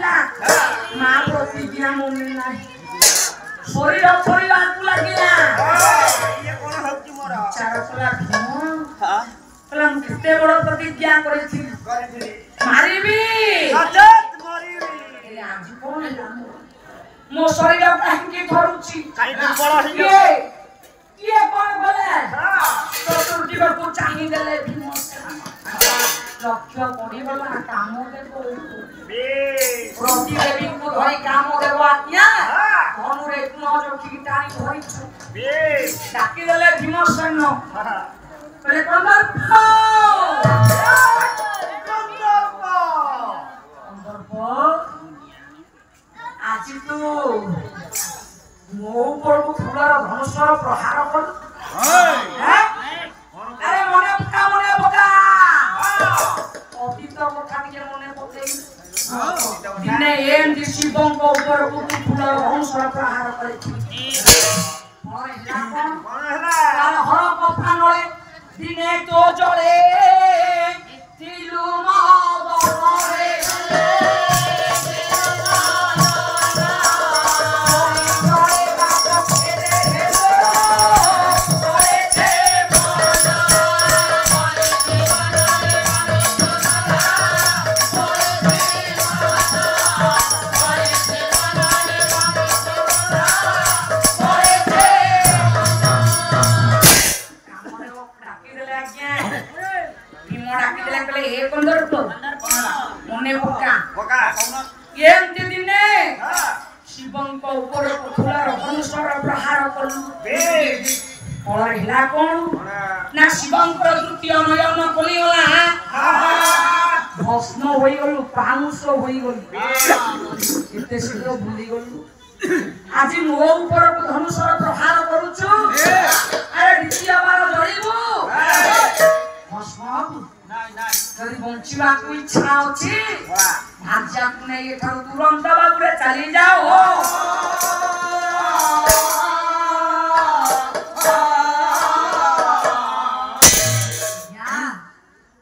ଲାଗିଲା ମା ପ୍ରତିଜ୍ଞା ମନେ ନାହିଁ ଶରୀର ଛୋଡ଼ିବାକୁ ଲାଗିଲା ଚାର କଲା କହିଲା ମୁଁ କେତେ ବଡ଼ ପ୍ରତିଜ୍ଞା କରିଛି ମାରିବି ଆଜି କଣ ହେଲା ମୋ ଶରୀର କାହିଁକି ଥରୁଛି କିଏ କଣ କଲେ ଚତୁର୍ଦିଗକୁ ଚାହିଁ ଦେଲେ ଲକ୍ଷ୍ୟ ପଡ଼ିଗଲା କାମ ଦେବ ପ୍ରତିଦେବୀଙ୍କୁ ଧରି କାମ ଦେବ ଆଜ୍ଞା ଧନୁରେ ନ ରଖିକି ଟାଣି ଧରିଛୁ ଡାକିଦେଲେ ଭୀମସେନ କହିଲେ କନ୍ଦର୍ପ ଆଜି ତୁ ମୋ ଉପରକୁ ଫୁଲର ଧନୁଷର ପ୍ରହାର କଲୁ ଆରେ ମନେ ପକା ଅତୀତ କଥା ଟିକେ ମନେ ପକେଇ ଦିନେ ଏମିତି ଶିବଙ୍କ ଉପରକୁ ତୁ ଫୁଲର ଧନୁଷର ପ୍ରହାର କରିଥିଲୁ ହର କଥା ନଳେ ଦିନେ ତୋ ଜଳେ ଥିଲୁ ମୋ ଦଳରେ ଶିବଙ୍କ ଉପରକୁ ଫୁଲର ଧନୁଷର ପ୍ରହାର କଲୁ ଫଳରେ ହେଲା କଣ ନା ଶିବଙ୍କର ତୃତୀୟ ନୟନ ଖୋଲିଗଲା ଭସ୍ମ ହୋଇଗଲୁ ପାଉଁଶ ହୋଇଗଲୁ ଏତେ ଶୀଘ୍ର ଭୁଲିଗଲୁ ଆଜି ମୋ ଉପରକୁ ଧନୁଷର ପ୍ରହାର କରୁଛୁ ଆରେ ଦ୍ୱିତୀୟ ବାର ଜଳିବୁ ଭସ୍ମ ଯଦି ବଞ୍ଚିବାକୁ ଇଚ୍ଛା ଅଛି ଭାର୍ଯ୍ୟାକୁ ନେଇ ଏଠାରୁ ତୁରନ୍ତ ବାବୁରେ ଚାଲି ଯାଅ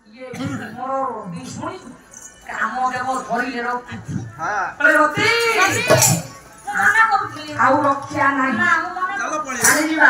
ଇଏ ମୋର ରବି ଶୁଣି କାମ ଦେବ ଧରିଲେ ରଖି ଆଉ ରକ୍ଷା ନାହିଁ ଯିବା